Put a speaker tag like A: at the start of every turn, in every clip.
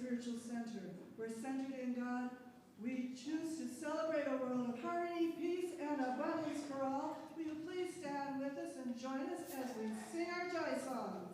A: spiritual center. We're centered in God. We choose to celebrate a world of harmony, peace, and abundance for all. Will you please stand with us and join us as we sing our joy songs?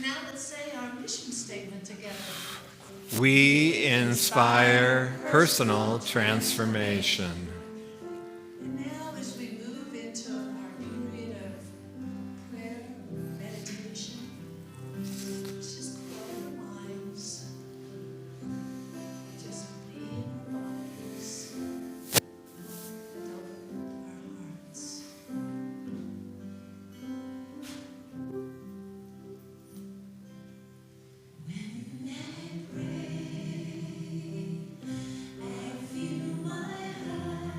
B: Now let's say our mission statement together.
C: We inspire personal transformation.
B: And now as we move into our period of prayer, meditation, let's just quiet our minds. Just be in our bodies and open our hearts. When I pray, I feel my heart.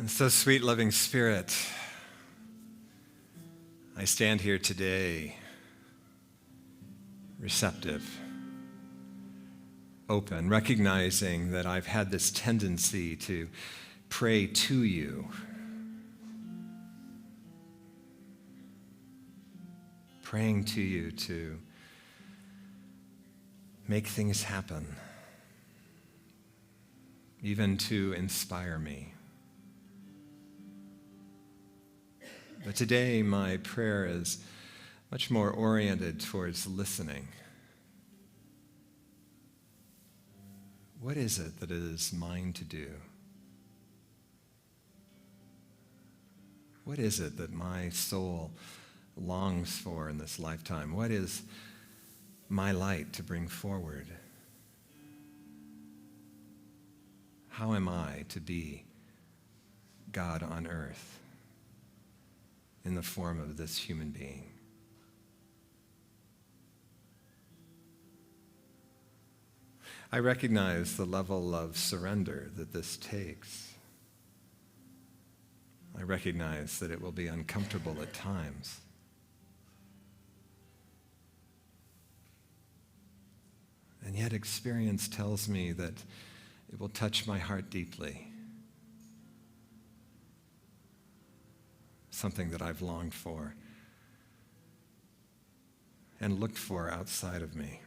C: And so, sweet, loving Spirit, I stand here today receptive, open, recognizing that I've had this tendency to pray to you, praying to you to make things happen, even to inspire me. But today, my prayer is much more oriented towards listening. What is it that is mine to do? What is it that my soul longs for in this lifetime? What is my light to bring forward? How am I to be God on earth in the form of this human being? I recognize the level of surrender that this takes. I recognize that it will be uncomfortable at times. And yet experience tells me that it will touch my heart deeply. Something that I've longed for and looked for outside of me.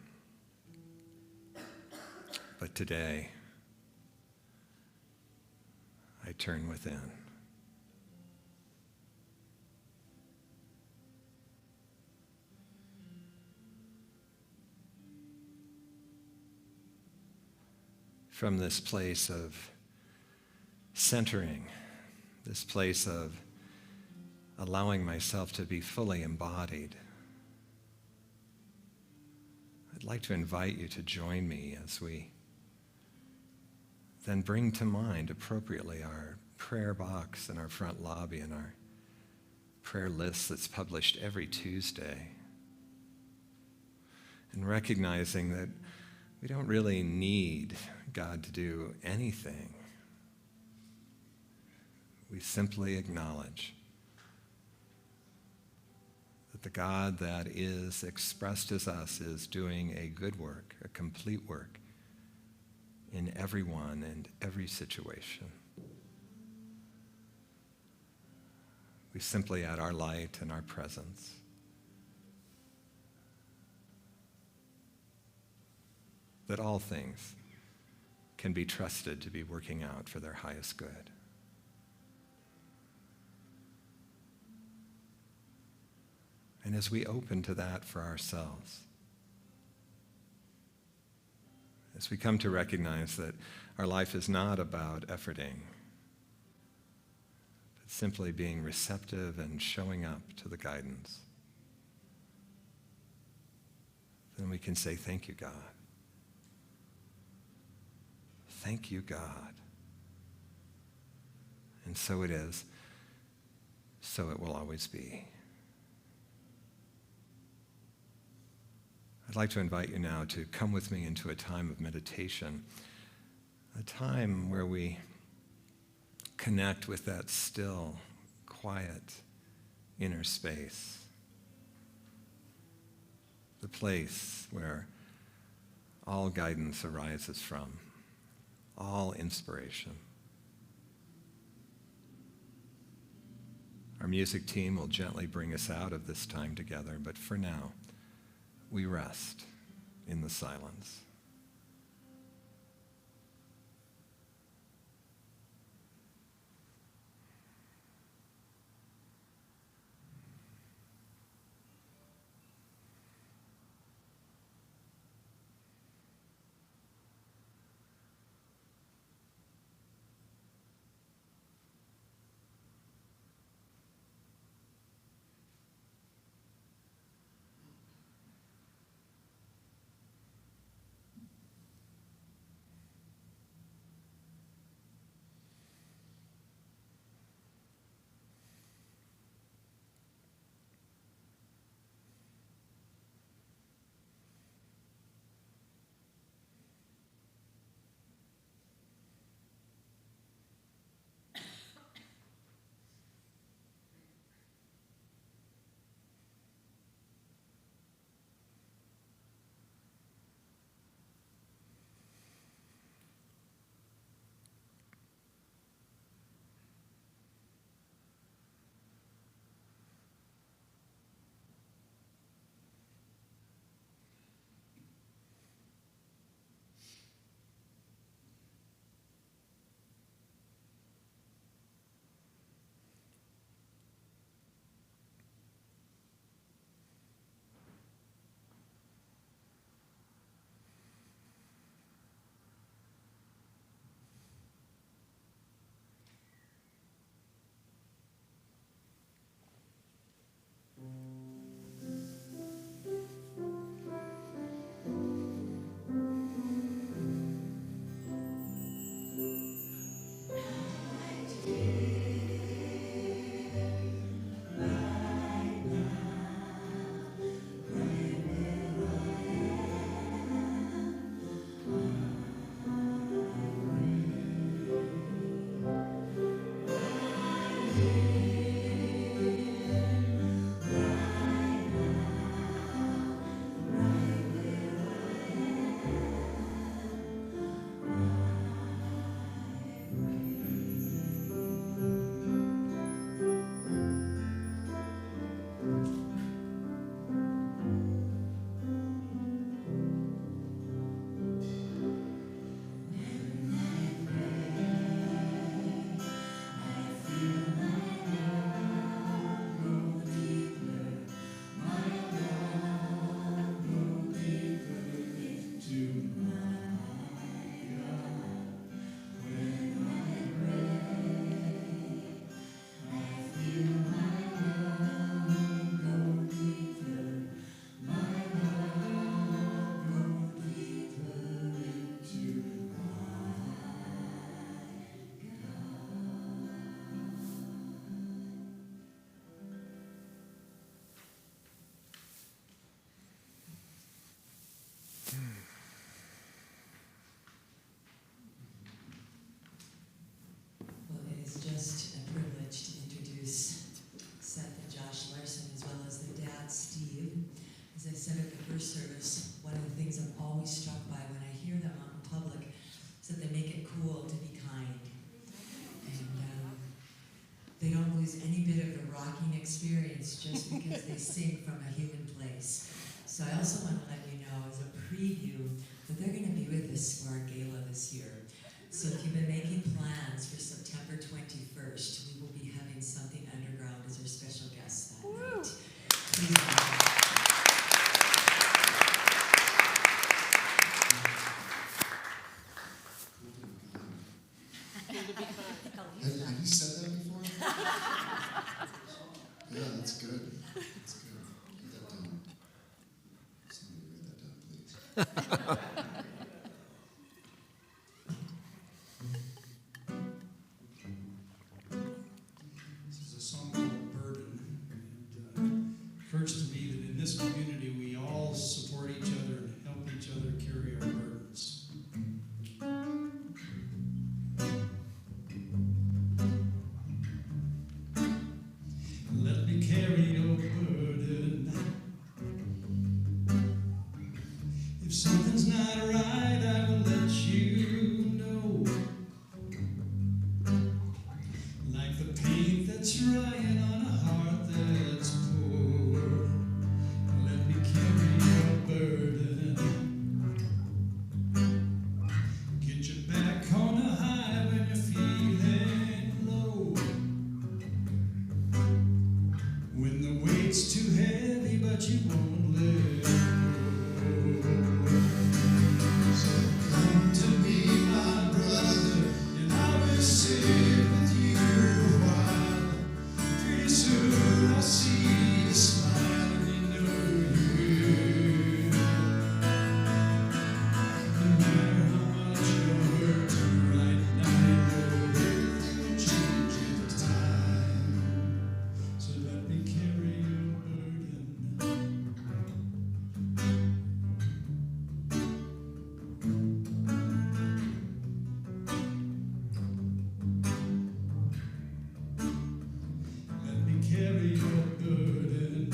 C: But today, I turn within. From this place of centering, this place of allowing myself to be fully embodied, I'd like to invite you to join me as we then bring to mind appropriately our prayer box in our front lobby and our prayer list that's published every Tuesday. And recognizing that we don't really need God to do anything. We simply acknowledge that the God that is expressed as us is doing a good work, a complete work in everyone and every situation. We simply add our light and our presence. That all things can be trusted to be working out for their highest good. And as we open to that for ourselves, as we come to recognize that our life is not about efforting, but simply being receptive and showing up to the guidance, then we can say, thank you, God. Thank you, God. And so it is, so it will always be. I'd like to invite you now to come with me into a time of meditation, a time where we connect with that still, quiet inner space, the place where all guidance arises from, all inspiration. Our music team will gently bring us out of this time together, but for now, we rest in the silence.
B: Service, one of the things I'm always struck by when I hear them out in public is that they make it cool to be kind. And they don't lose any bit of the rocking experience just because they sing from a human place. So I also want to let you know as a preview that they're going to be with us for our gala this year. So if you've been making plans for September 21st, we will be having Something Underground as our special guest that night. Please welcome.
D: Have you said that before? Yeah, that's good. That's good. Get that down. Somebody write that down, please.
E: This is a song called Burden. And it occurs to me that in this community we all support each other and help each other carry our burdens. Let me carry your burden. weight's too heavy, but you won't let go. So come to me, my brother, and I will sit with you a while. Pretty soon I'll see you smile, and you know you will. No matter how much you're hurting right now, you know everything will change in time. So let me carry your burden. Let me carry your burden.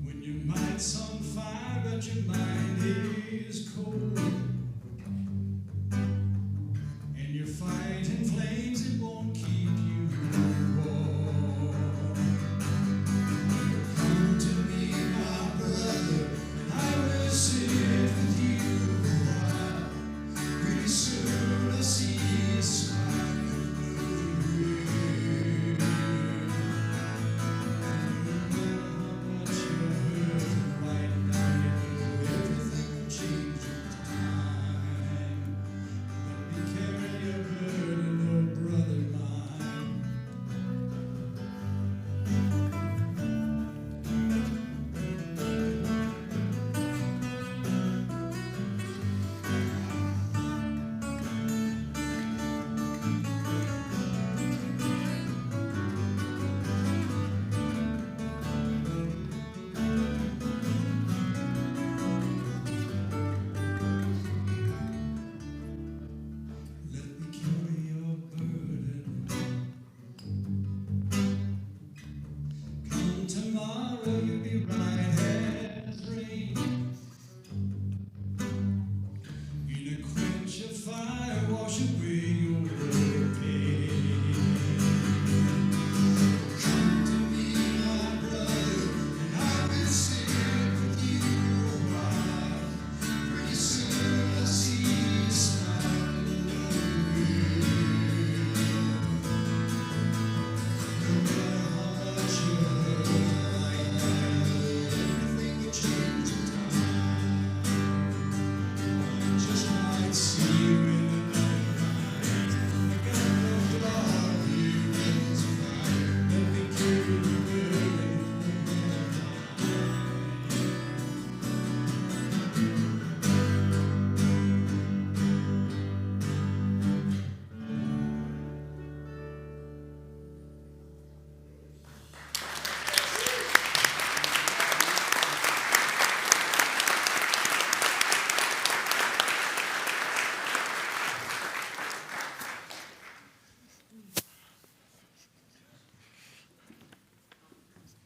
E: When your mind's on fire, but your mind is cold, and you're fighting flames, it won't keep you warm. Come to me, my brother, and I will sit with you a while. Pretty soon I'll see you smile, and know you will. No matter how much you're hurting right now, you know everything will change in time. Let me carry your burden, oh brother mine. Let me carry your burden. Come tomorrow, you'll be right as rain. In a quench of fire, wash away your pain. Come to me, my brother, and I will sit with you a while. Pretty soon I'll see you smile, and know you will. No matter how much you're hurting right now, everything will change in time. I just might see you in the night. I got no love here tonight. Let me carry your burden.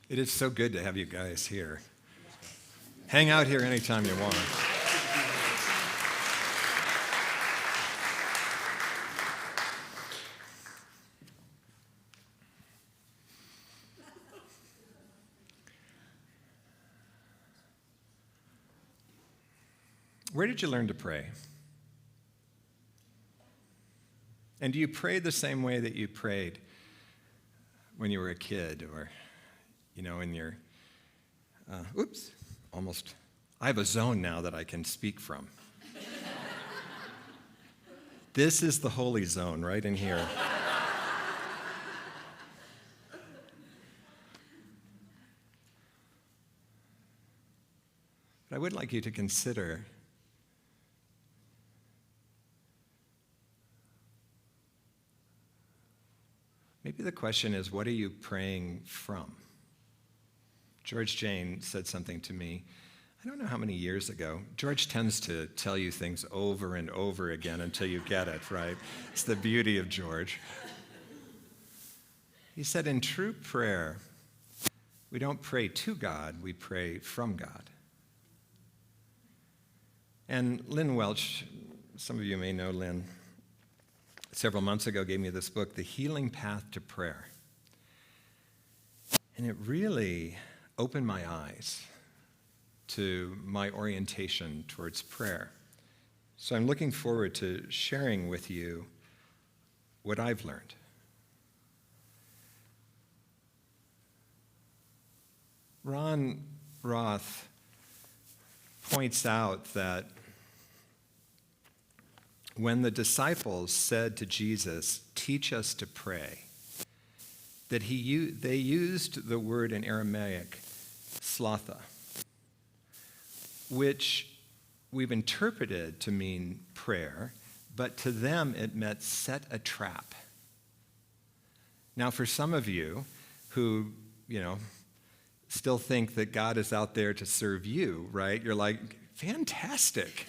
C: It is so good to have you guys here. Hang out here anytime you want. Where did you learn to pray? And do you pray the same way that you prayed when you were a kid, or, you know, in your, I have a zone now that I can speak from. This is the holy zone right in here. But I would like you to consider maybe the question is, what are you praying from? George Jane said something to me, I don't know how many years ago. George tends to tell you things over and over again until you get it, right? It's the beauty of George. He said, in true prayer, we don't pray to God, we pray from God. And Lynn Welch, some of you may know Lynn, several months ago gave me this book, The Healing Path to Prayer. And it really opened my eyes to my orientation towards prayer. So I'm looking forward to sharing with you what I've learned. Ron Roth points out that when the disciples said to Jesus, "Teach us to pray," that they used the word in Aramaic, slotha, which we've interpreted to mean prayer, but to them it meant set a trap. Now, for some of you who, still think that God is out there to serve you, right? You're like, fantastic.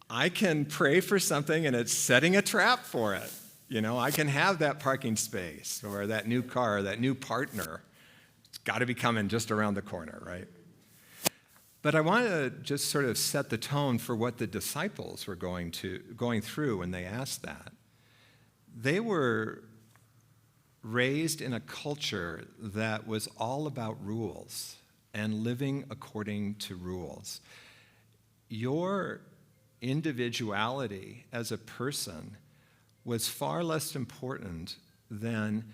C: I can pray for something and it's setting a trap for it. I can have that parking space or that new car, that new partner. It's got to be coming just around the corner, right? But I want to just sort of set the tone for what the disciples were going through when they asked that. They were raised in a culture that was all about rules and living according to rules. Your individuality as a person was far less important than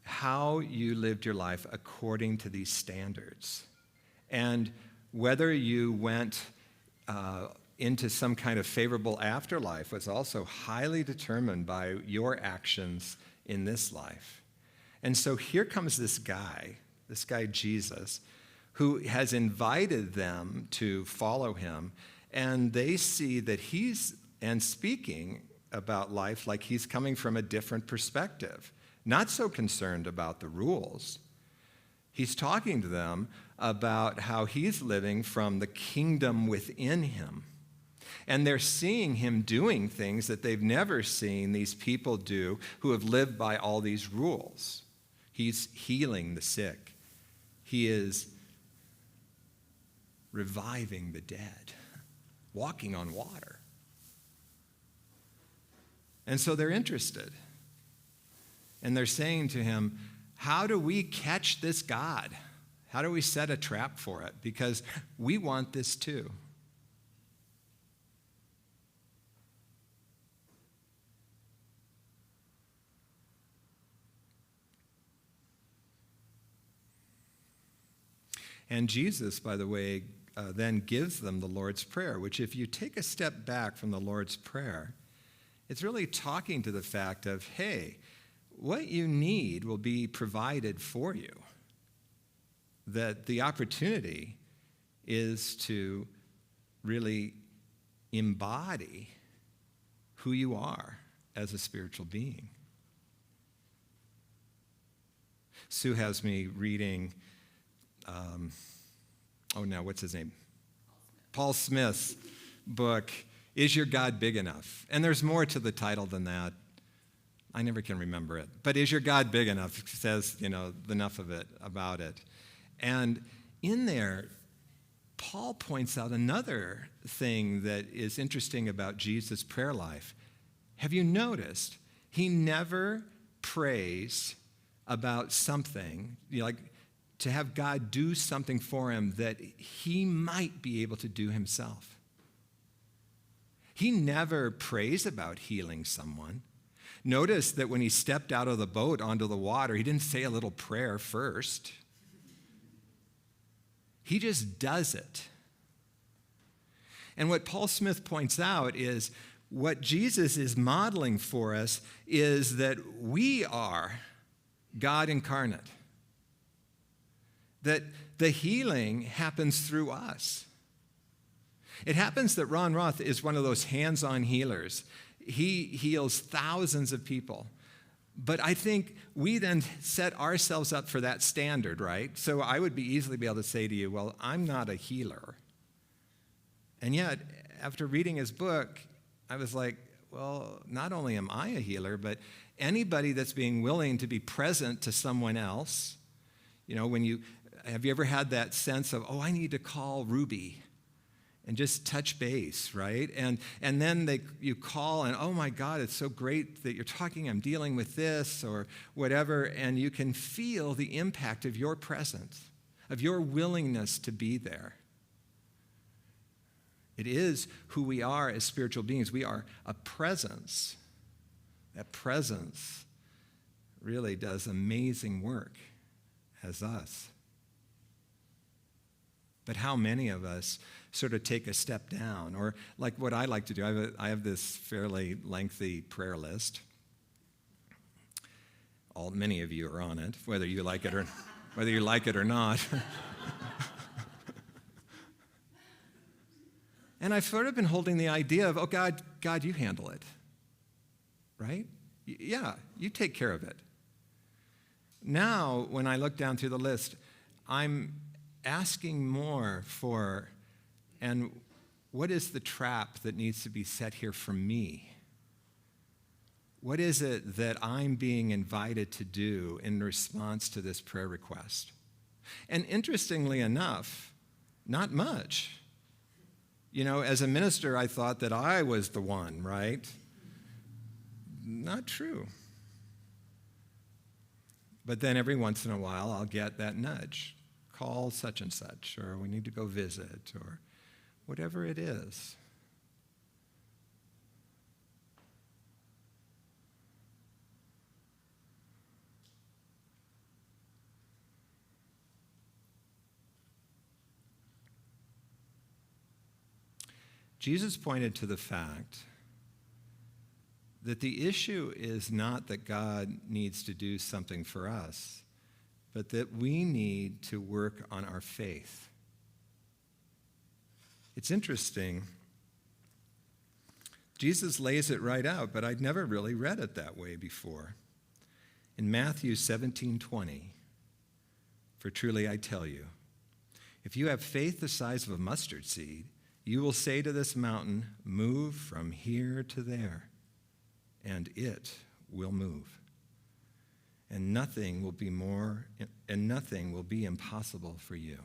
C: how you lived your life according to these standards. And whether you went into some kind of favorable afterlife was also highly determined by your actions in this life. And so here comes this guy Jesus, who has invited them to follow him, and they see that he's speaking about life like he's coming from a different perspective, not so concerned about the rules. He's talking to them about how he's living from the kingdom within him. And they're seeing him doing things that they've never seen these people do who have lived by all these rules. He's healing the sick. He is reviving the dead, walking on water. And so they're interested. And they're saying to him, how do we catch this God? How do we set a trap for it? Because we want this too. And Jesus, by the way, then gives them the Lord's Prayer, which if you take a step back from the Lord's Prayer, it's really talking to the fact of, hey, what you need will be provided for you. That the opportunity is to really embody who you are as a spiritual being. Sue has me reading, what's his name? Paul Smith's book, Is Your God Big Enough? And there's more to the title than that. I never can remember it. But Is Your God Big Enough? It says, enough of it, about it. And in there, Paul points out another thing that is interesting about Jesus' prayer life. Have you noticed he never prays about something, like to have God do something for him that he might be able to do himself? He never prays about healing someone. Notice that when he stepped out of the boat onto the water, he didn't say a little prayer first. He just does it. And what Paul Smith points out is what Jesus is modeling for us is that we are God incarnate. That the healing happens through us. It happens that Ron Roth is one of those hands-on healers. He heals thousands of people. But I think we then set ourselves up for that standard, right? So I would easily be able to say to you, well, I'm not a healer. And yet, after reading his book, I was like, well, not only am I a healer, but anybody that's being willing to be present to someone else, have you ever had that sense of, I need to call Ruby and just touch base, right? And then you call and, oh my God, it's so great that you're talking, I'm dealing with this or whatever, and you can feel the impact of your presence, of your willingness to be there. It is who we are as spiritual beings. We are a presence. That presence really does amazing work as us. But how many of us sort of take a step down? Or like what I like to do, I have this fairly lengthy prayer list. Many of you are on it, whether you like it or not. And I've sort of been holding the idea of, oh, God, you handle it, right? Yeah, you take care of it. Now, when I look down through the list, I'm asking more for, and what is the trap that needs to be set here for me? What is it that I'm being invited to do in response to this prayer request? And interestingly enough, not much. You know, as a minister, I thought that I was the one, right? Not true. But then every once in a while, I'll get that nudge. Call such and such, or we need to go visit, or whatever it is. Jesus pointed to the fact that the issue is not that God needs to do something for us, but that we need to work on our faith. It's interesting. Jesus lays it right out, but I'd never really read it that way before. In Matthew 17:20, for truly I tell you, if you have faith the size of a mustard seed, you will say to this mountain, move from here to there, and it will move. And nothing will be impossible for you.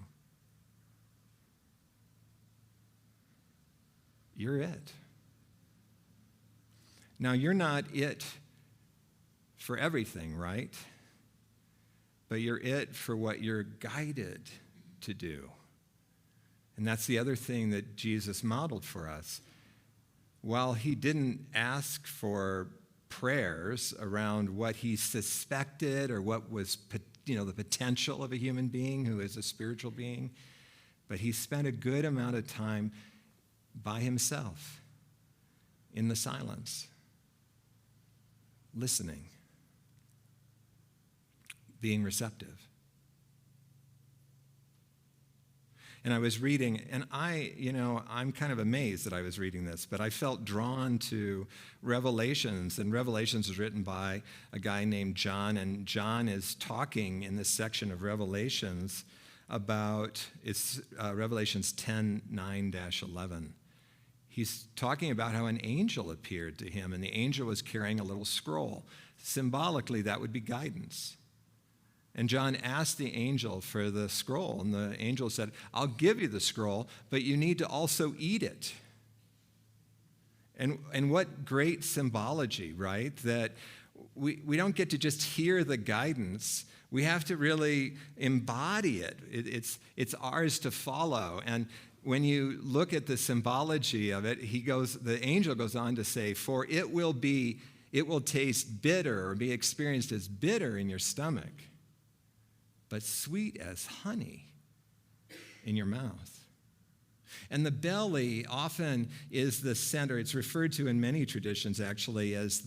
C: You're it. Now, you're not it for everything, right? But you're it for what you're guided to do. And that's the other thing that Jesus modeled for us. While he didn't ask for prayers around what he suspected or what was, the potential of a human being who is a spiritual being, but he spent a good amount of time by himself in the silence, listening, being receptive. And I was reading, and I'm kind of amazed that I was reading this, but I felt drawn to Revelations, and Revelations was written by a guy named John, and John is talking in this section of Revelations about, it's Revelations 10:9-11. He's talking about how an angel appeared to him, and the angel was carrying a little scroll. Symbolically, that would be guidance. And John asked the angel for the scroll, and the angel said, I'll give you the scroll, but you need to also eat it. And what great symbology, right? That we don't get to just hear the guidance. We have to really embody it. It's ours to follow. And when you look at the symbology of it, the angel goes on to say, for it will taste bitter or be experienced as bitter in your stomach, but sweet as honey in your mouth. And the belly often is the center. It's referred to in many traditions, actually, as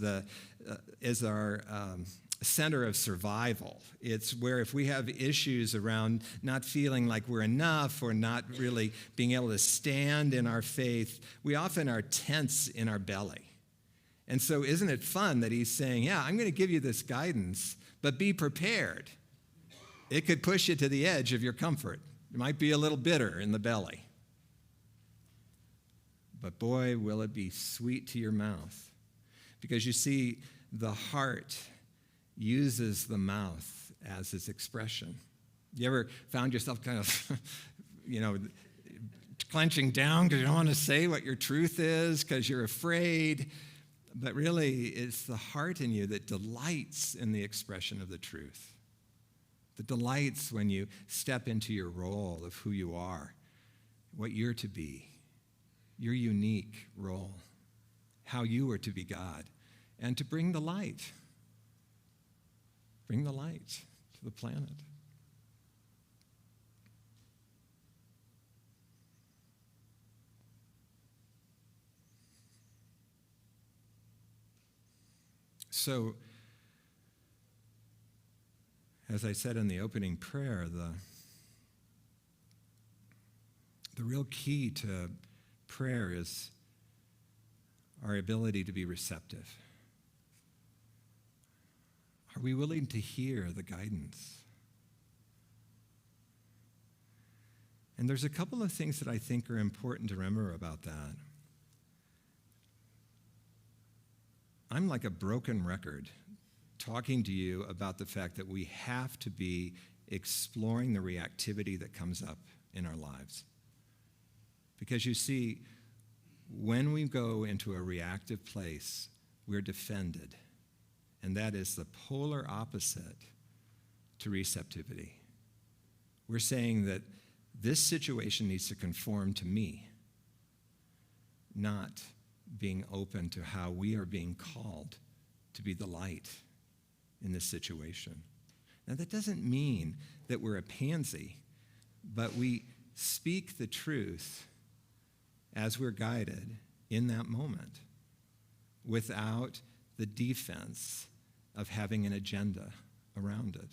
C: our center of survival. It's where if we have issues around not feeling like we're enough or not really being able to stand in our faith, we often are tense in our belly. And so isn't it fun that he's saying, yeah, I'm going to give you this guidance, but be prepared. It could push you to the edge of your comfort. It might be a little bitter in the belly. But boy, will it be sweet to your mouth. Because you see, the heart uses the mouth as its expression. You ever found yourself kind of, clenching down because you don't want to say what your truth is because you're afraid? But really, it's the heart in you that delights in the expression of the truth. That delights when you step into your role of who you are, what you're to be, your unique role, how you are to be God, and to bring the light. Bring the light to the planet. So, as I said in the opening prayer, the real key to prayer is our ability to be receptive. Are we willing to hear the guidance? And there's a couple of things that I think are important to remember about that. I'm like a broken record talking to you about the fact that we have to be exploring the reactivity that comes up in our lives. Because you see, when we go into a reactive place, we're defended. And that is the polar opposite to receptivity. We're saying that this situation needs to conform to me, not being open to how we are being called to be the light in this situation. Now, that doesn't mean that we're a pansy, but we speak the truth as we're guided in that moment without the defense of having an agenda around it.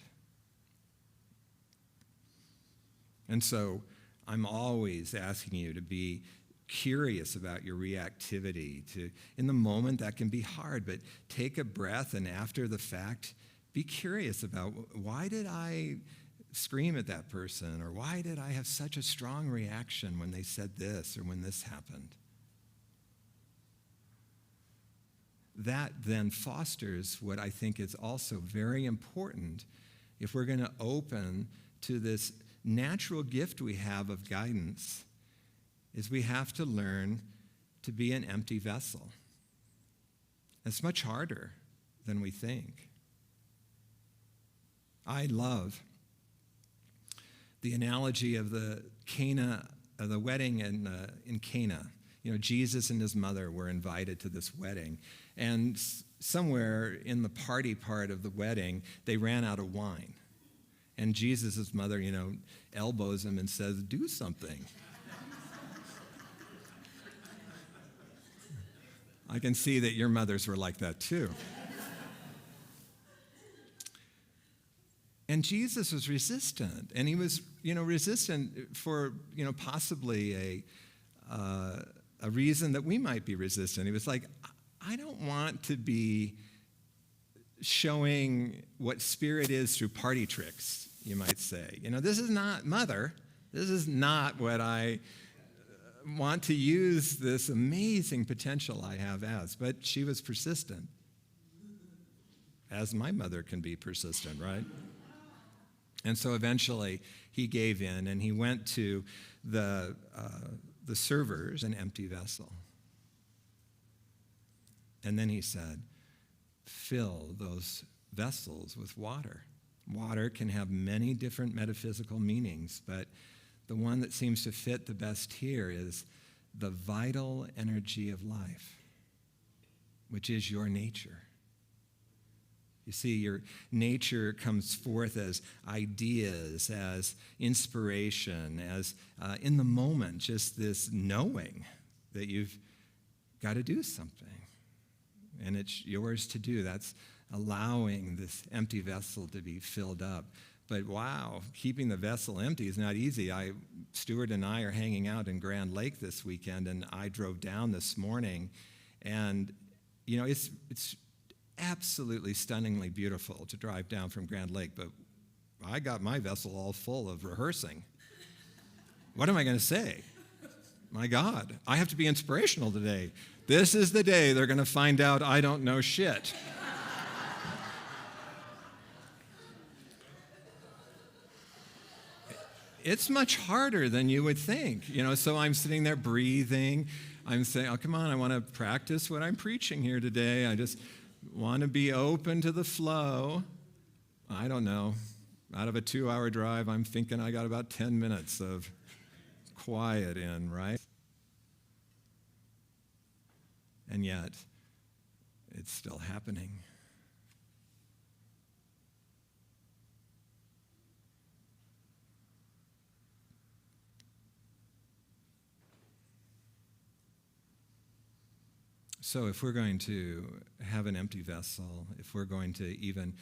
C: And so I'm always asking you to be curious about your reactivity. In the moment, that can be hard, but take a breath, and after the fact, be curious about, why did I scream at that person? Or why did I have such a strong reaction when they said this or when this happened? That then fosters what I think is also very important if we're going to open to this natural gift we have of guidance, is we have to learn to be an empty vessel. It's much harder than we think. I love the analogy of the wedding in Cana. You know, Jesus and his mother were invited to this wedding, and somewhere in the party part of the wedding, they ran out of wine. And Jesus' mother, elbows him and says, "Do something." I can see that your mothers were like that too. And Jesus was resistant, and he was, resistant for, possibly a reason that we might be resistant. He was like, I don't want to be showing what spirit is through party tricks, you might say. This is not, Mother, this is not what I want to use this amazing potential I have as. But she was persistent, as my mother can be persistent, right? And so eventually he gave in, and he went to the servers, an empty vessel. And then he said, "Fill those vessels with water." Water can have many different metaphysical meanings, but the one that seems to fit the best here is the vital energy of life, which is your nature. You see, your nature comes forth as ideas, as inspiration, as in the moment, just this knowing that you've got to do something. And it's yours to do. That's allowing this empty vessel to be filled up. But wow, keeping the vessel empty is not easy. Stuart and I are hanging out in Grand Lake this weekend, and I drove down this morning, and it's absolutely stunningly beautiful to drive down from Grand Lake, but I got my vessel all full of rehearsing. What am I going to say? My God, I have to be inspirational today. This is the day they're going to find out I don't know shit. It's much harder than you would think. So I'm sitting there breathing. I'm saying, oh, come on, I want to practice what I'm preaching here today. I just want to be open to the flow. I don't know. Out of a 2-hour drive, I'm thinking I got about 10 minutes of quiet in, right? And yet, it's still happening. So if we're going to have an empty vessel, if we're going to even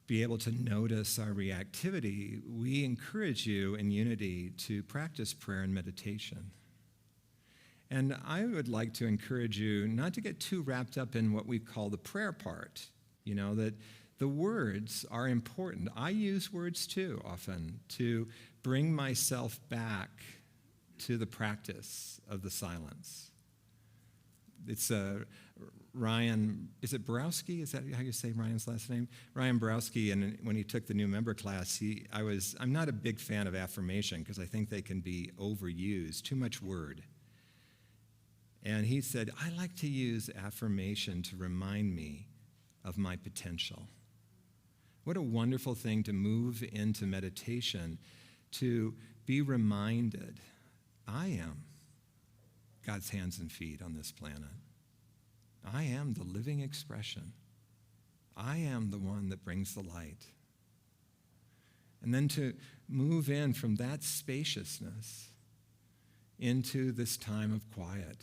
C: be able to notice our reactivity, we encourage you in Unity to practice prayer and meditation. And I would like to encourage you not to get too wrapped up in what we call the prayer part, that the words are important. I use words too often to bring myself back to the practice of the silence. It's Ryan, is it Borowski? Is that how you say Ryan's last name? Ryan Borowski, and when he took the new member class, I'm not a big fan of affirmation because I think they can be overused, too much word. And he said, I like to use affirmation to remind me of my potential. What a wonderful thing to move into meditation, to be reminded, I am God's hands and feet on this planet. I am the living expression. I am the one that brings the light. And then to move in from that spaciousness into this time of quiet,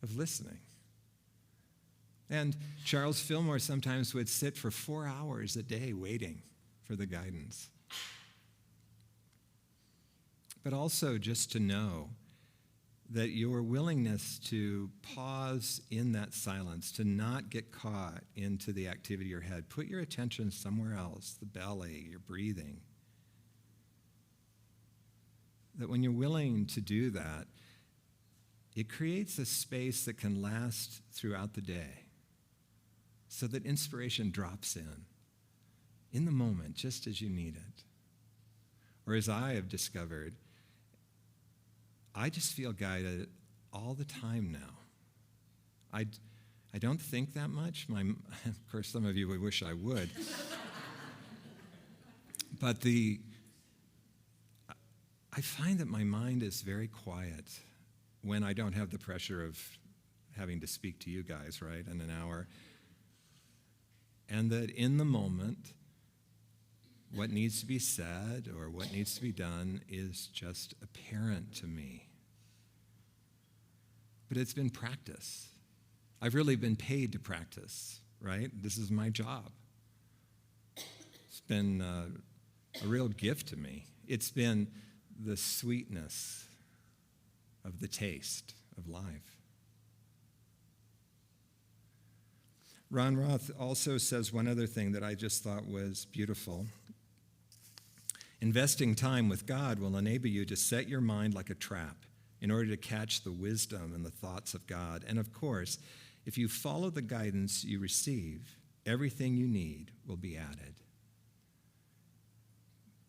C: of listening. And Charles Fillmore sometimes would sit for 4 hours a day waiting for the guidance. But also just to know that your willingness to pause in that silence, to not get caught into the activity of your head, put your attention somewhere else, the belly, your breathing. That when you're willing to do that, it creates a space that can last throughout the day so that inspiration drops in the moment, just as you need it. Or as I have discovered, I just feel guided all the time now. I don't think that much. Of course, some of you would wish I would. But I find that my mind is very quiet when I don't have the pressure of having to speak to you guys, right, in an hour. And that in the moment, what needs to be said or what needs to be done is just apparent to me. But it's been practice. I've really been paid to practice, right? This is my job. It's been a real gift to me. It's been the sweetness of the taste of life. Ron Roth also says one other thing that I just thought was beautiful. Investing time with God will enable you to set your mind like a trap in order to catch the wisdom and the thoughts of God. And of course, if you follow the guidance you receive, everything you need will be added.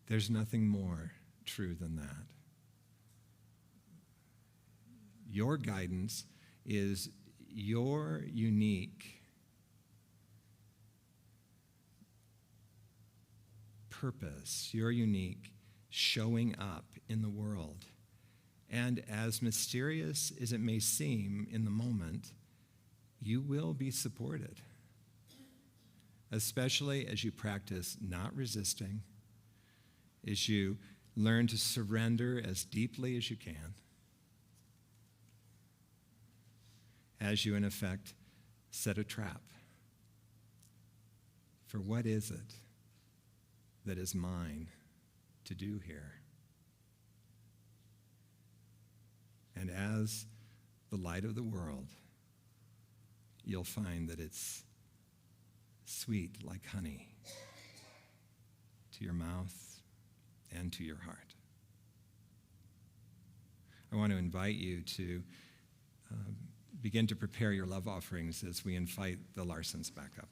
C: There's nothing more true than that. Your guidance is your unique purpose, your unique showing up in the world. And as mysterious as it may seem in the moment, you will be supported, especially as you practice not resisting, as you learn to surrender as deeply as you can, as you, in effect, set a trap for what is it that is mine to do here. And as the light of the world, you'll find that it's sweet like honey to your mouth and to your heart. I want to invite you to begin to prepare your love offerings as we invite the Larsons back up.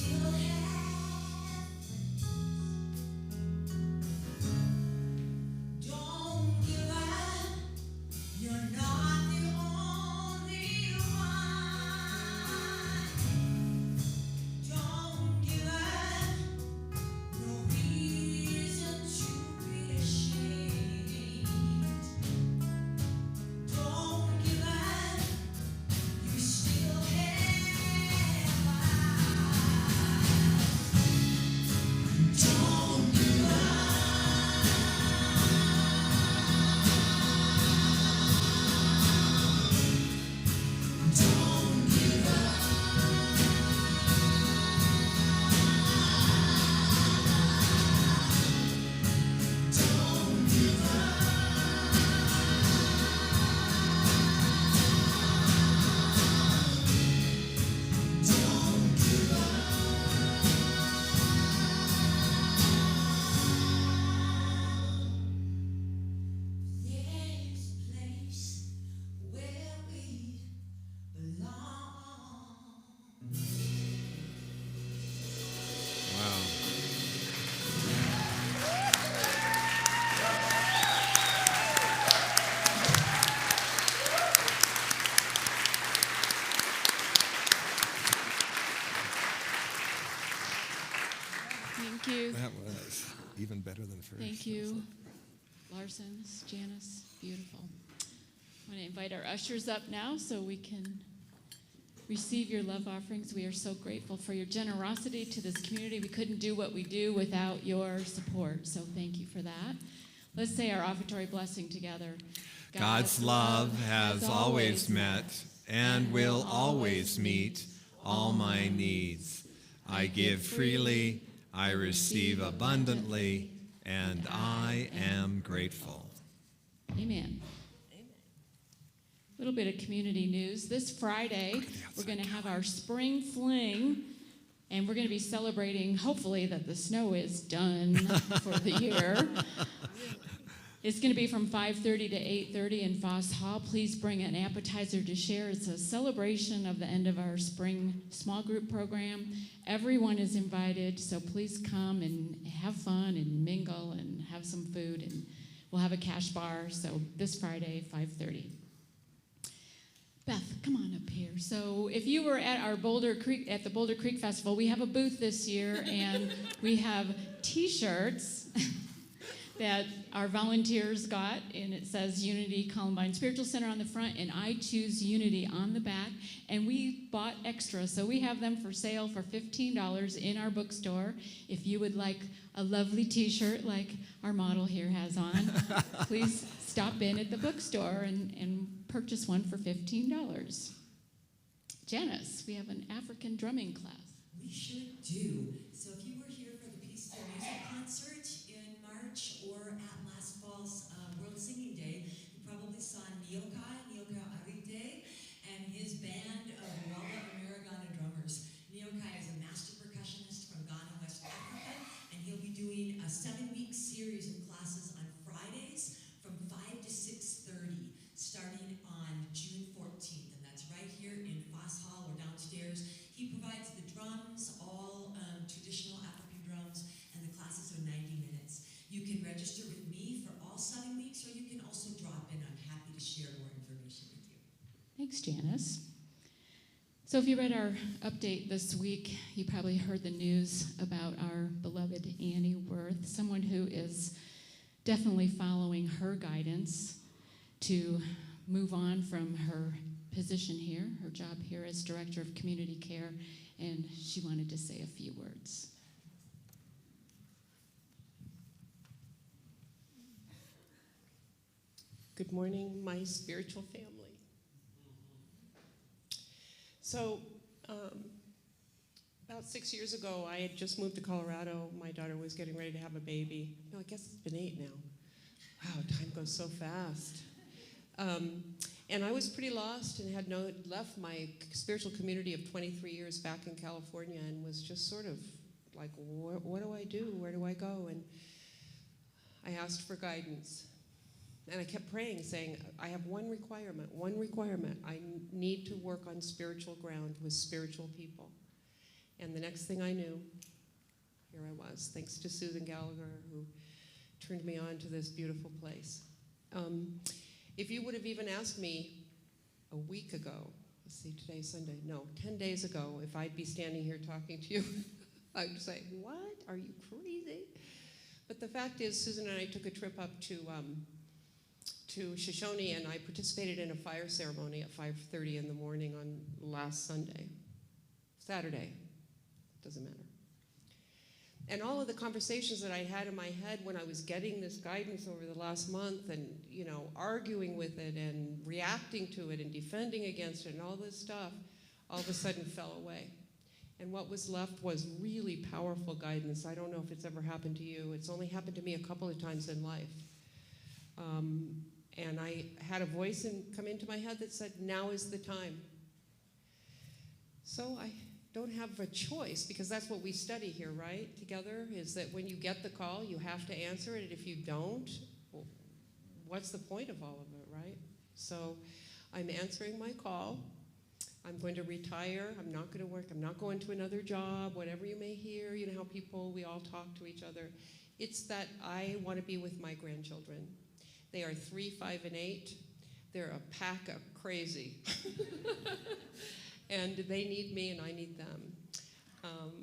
B: still have friends. Don't give up. You're not the only one. Don't give up. No reason to be ashamed. Don't give up. You still have eyes. Don't give up. Don't give up. Don't give up. Don't give up. There's a place where we belong.
C: Wow.
F: Thank you.
C: That was even better than first.
F: Thank you, Larson's, Janice, beautiful. I want to invite our ushers up now so we can receive your love offerings. We are so grateful for your generosity to this community. We couldn't do what we do without your support, so thank you for that. Let's say our offertory blessing together.
C: God's love has always met and will always meet all my needs. I give freely, I receive abundantly, and I am grateful.
F: Amen. A little bit of community news. This Friday, we're going to have our spring fling, and we're going to be celebrating, hopefully, that the snow is done for the year. It's going to be from 5:30 to 8:30 in Foss Hall. Please bring an appetizer to share. It's a celebration of the end of our spring small group program. Everyone is invited, so please come and have fun and mingle and have some food, and we'll have a cash bar. So this Friday, 5:30. Beth, come on up here. So if you were at our Boulder Creek Festival, we have a booth this year, and we have T-shirts that our volunteers got, and it says Unity Columbine Spiritual Center on the front and I Choose Unity on the back, and we bought extra, so we have them for sale for $15 in our bookstore. If you would like a lovely T-shirt like our model here has on, please stop in at the bookstore and purchase one for $15. Janice, we have an African drumming class.
B: We sure do. So if you were here for the Peaceful Music Concert in March or at last fall's World Singing Day, you probably saw Nyoka Arite, and his band of Walla Americana drummers. Nyoka is a master percussionist from Ghana, West Africa, and he'll be doing a 7-week series of classes on Fridays from 5 to 6:30, starting on June 14th, and that's right here in Foss Hall or downstairs. He provides the drums, all traditional African drums, and the classes are 90 minutes. You can register with me for all 7 weeks, or you can also drop in. I'm happy to share more information with you.
F: Thanks, Janice. So if you read our update this week, you probably heard the news about our beloved Annie Worth, someone who is definitely following her guidance to move on from her position here, her job here as Director of Community Care, and she wanted to say a few words.
G: Good morning, my spiritual family. So, about 6 years ago, I had just moved to Colorado. My daughter was getting ready to have a baby. No, I guess it's been 8 now. Wow, time goes so fast. And I was pretty lost and had left my spiritual community of 23 years back in California and was just sort of like, what do I do? Where do I go? And I asked for guidance. And I kept praying, saying, I have one requirement. I need to work on spiritual ground with spiritual people. And the next thing I knew, here I was, thanks to Susan Gallagher, who turned me on to this beautiful place. If you would have even asked me a week ago, let's see, today's Sunday, no, 10 days ago, if I'd be standing here talking to you, I'd say, what? Are you crazy? But the fact is, Susan and I took a trip up to Shoshone, and I participated in a fire ceremony at 5:30 in the morning on last Saturday, doesn't matter. And all of the conversations that I had in my head when I was getting this guidance over the last month and, arguing with it and reacting to it and defending against it and all this stuff, all of a sudden fell away. And what was left was really powerful guidance. I don't know if it's ever happened to you. It's only happened to me a couple of times in life. And I had a voice come into my head that said, now is the time. So I don't have a choice, because that's what we study here, right, together, is that when you get the call, you have to answer it. And if you don't, well, what's the point of all of it, right? So I'm answering my call. I'm going to retire. I'm not going to work. I'm not going to another job, whatever you may hear. You know how we all talk to each other. It's that I want to be with my grandchildren. They are 3, 5, and 8. They're a pack of crazy. And they need me, and I need them.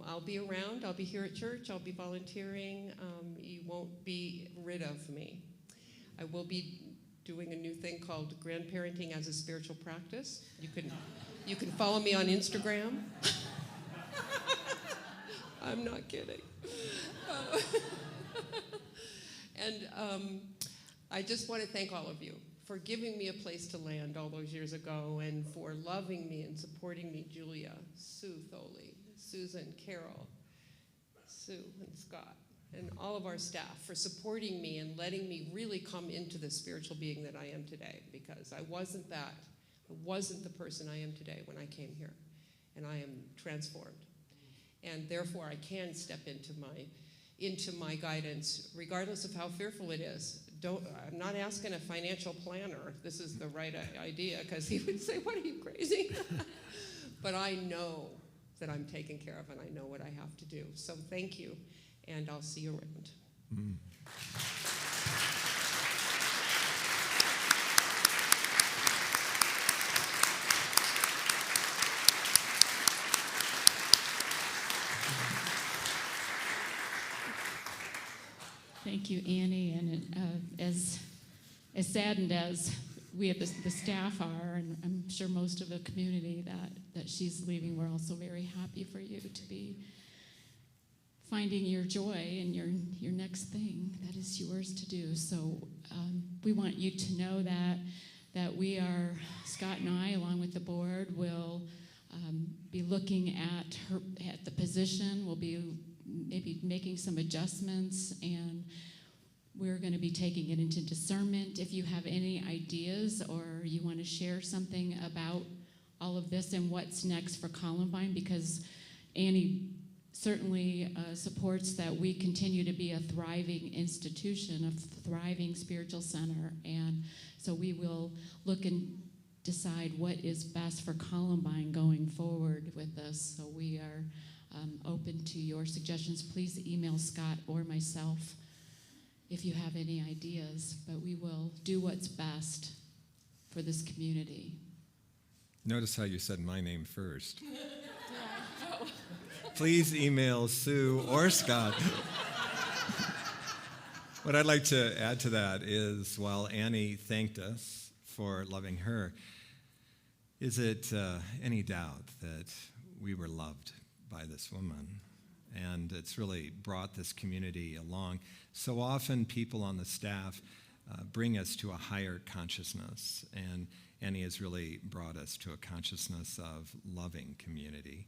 G: I'll be around. I'll be here at church. I'll be volunteering. You won't be rid of me. I will be doing a new thing called grandparenting as a spiritual practice. You can follow me on Instagram. I'm not kidding. And I just want to thank all of you for giving me a place to land all those years ago, and for loving me and supporting me, Julia, Sue Tholey, Susan, Carol, Sue, and Scott, and all of our staff for supporting me and letting me really come into the spiritual being that I am today, because I wasn't the person I am today when I came here, and I am transformed. And therefore I can step into my guidance, regardless of how fearful it is. I'm not asking a financial planner if this is the right idea, because he would say, what, are you crazy? But I know that I'm taken care of, and I know what I have to do. So thank you, and I'll see you around.
C: Mm.
F: Thank you, Annie. And as saddened as we at the staff are, and I'm sure most of the community that she's leaving, we're also very happy for you to be finding your joy and your next thing that is yours to do. So we want you to know that we are, Scott and I, along with the board, will be looking at the position. We'll be maybe making some adjustments, and we're going to be taking it into discernment. If you have any ideas or you want to share something about all of this and what's next for Columbine, because Annie certainly supports that we continue to be a thriving institution, a thriving spiritual center, and so we will look and decide what is best for Columbine going forward with this. So we are open to your suggestions. Please email Scott or myself if you have any ideas, but we will do what's best for this community.
C: Notice how you said my name first. Please email Sue or Scott. What I'd like to add to that is, while Annie thanked us for loving her, is it any doubt that we were loved by this woman? And it's really brought this community along. So often people on the staff bring us to a higher consciousness, and Annie has really brought us to a consciousness of loving community,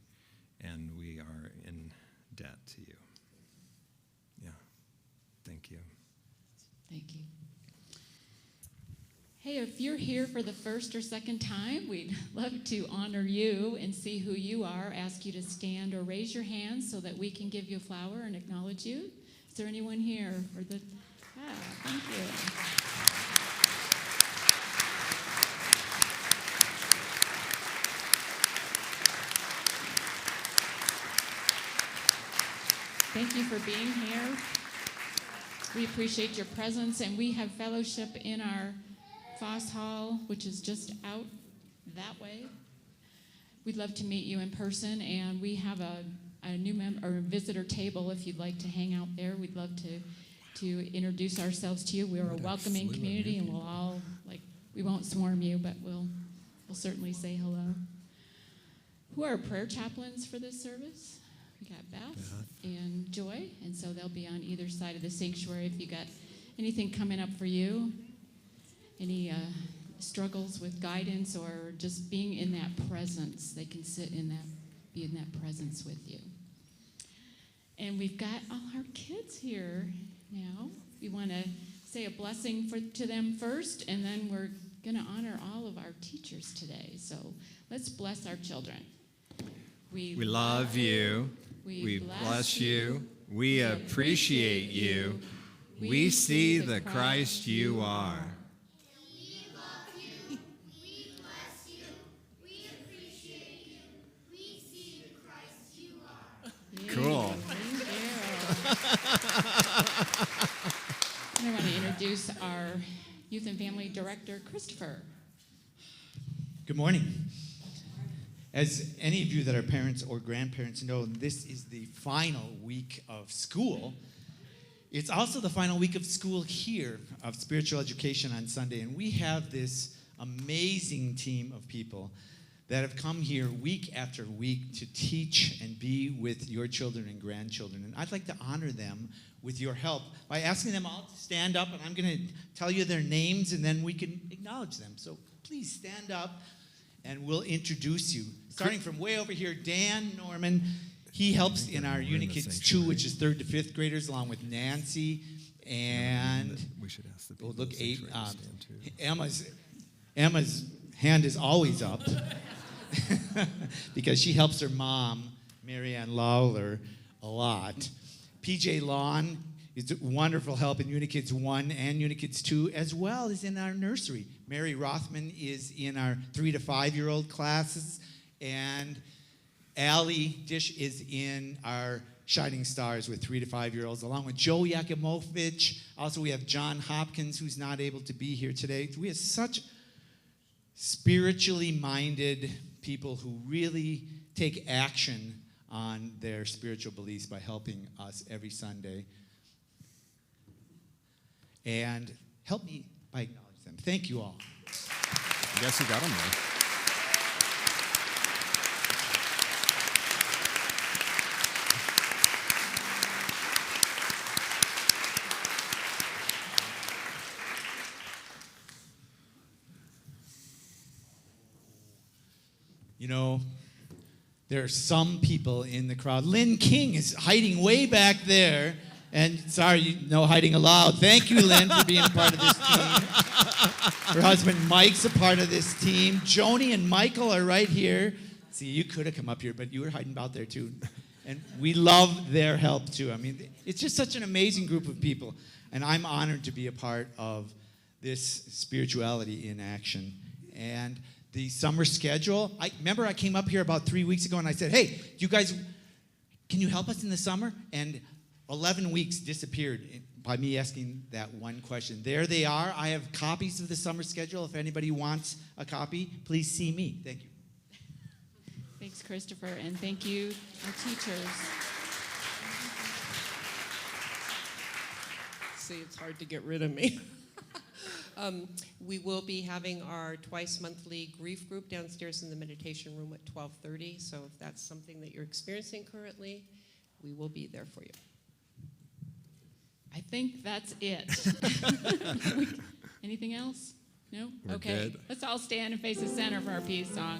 C: and we are in debt to you. Yeah, thank you.
F: Thank you. Hey, if you're here for the first or second time, we'd love to honor you and see who you are, ask you to stand or raise your hand so that we can give you a flower and acknowledge you. Is there anyone here for the... thank you. Thank you for being here. We appreciate your presence, and we have fellowship in our Foss Hall, which is just out that way. We'd love to meet you in person, and we have a new member or visitor table if you'd like to hang out there. We'd love to introduce ourselves to you. We're a welcoming community, and we'll all, we won't swarm you, but we'll certainly say hello. Who are prayer chaplains for this service? We got Beth and Joy, and so they'll be on either side of the sanctuary if you got anything coming up for you, any struggles with guidance or just being in that presence. They can be in that presence with you. And we've got all our kids here now. We want to say a blessing to them first, and then we're going to honor all of our teachers today. So let's bless our children. We
C: love you. We bless you. We appreciate you. We see the Christ you are.
H: We love you. We bless you. We appreciate you. We see the Christ you are.
C: Cool.
F: And I want to introduce our Youth and Family Director, Christopher.
E: Good morning. As any of you that are parents or grandparents know, this is the final week of school. It's also the final week of school here of spiritual education on Sunday, and we have this amazing team of people that have come here week after week to teach and be with your children and grandchildren. And I'd like to honor them with your help by asking them all to stand up, and I'm going to tell you their names, and then we can acknowledge them. So please stand up, and we'll introduce you. Starting from way over here, Dan Norman. He helps in our Unikids 2, which is 3rd to 5th graders, along with Nancy and
C: we should ask the people
E: look,
C: in the sanctuary to stand too.
E: Emma's hand is always up because she helps her mom, Marianne Lawler, a lot. PJ Lawn is a wonderful help in Unikids 1 and Unikids 2, as well as in our nursery. Mary Rothman is in our 3 to 5-year-old classes, and Allie Dish is in our Shining Stars with 3 to 5-year-olds, along with Joe Yakimovich. Also, we have John Hopkins, who's not able to be here today. We have such spiritually minded people who really take action on their spiritual beliefs by helping us every Sunday. And help me by acknowledging them. Thank you all.
C: I guess you got them there.
E: You know, there are some people in the crowd. Lynn King is hiding way back there. And sorry, no hiding allowed. Thank you, Lynn, for being a part of this team. Her husband Mike's a part of this team. Joni and Michael are right here. See, you could have come up here, but you were hiding out there too. And we love their help too. I mean, it's just such an amazing group of people. And I'm honored to be a part of this spirituality in action. And the summer schedule, I came up here about 3 weeks ago and I said, hey, you guys, can you help us in the summer? And 11 weeks disappeared by me asking that one question. There they are. I have copies of the summer schedule. If anybody wants a copy, please see me. Thank you.
F: Thanks, Christopher, and thank you, our teachers.
G: See, it's hard to get rid of me. We will be having our twice monthly grief group downstairs in the meditation room at 12:30. So if that's something that you're experiencing currently, we will be there for you.
F: I think that's it. Anything else? No?
C: We're
F: Okay.
C: good.
F: Let's all stand and face the center for our peace song.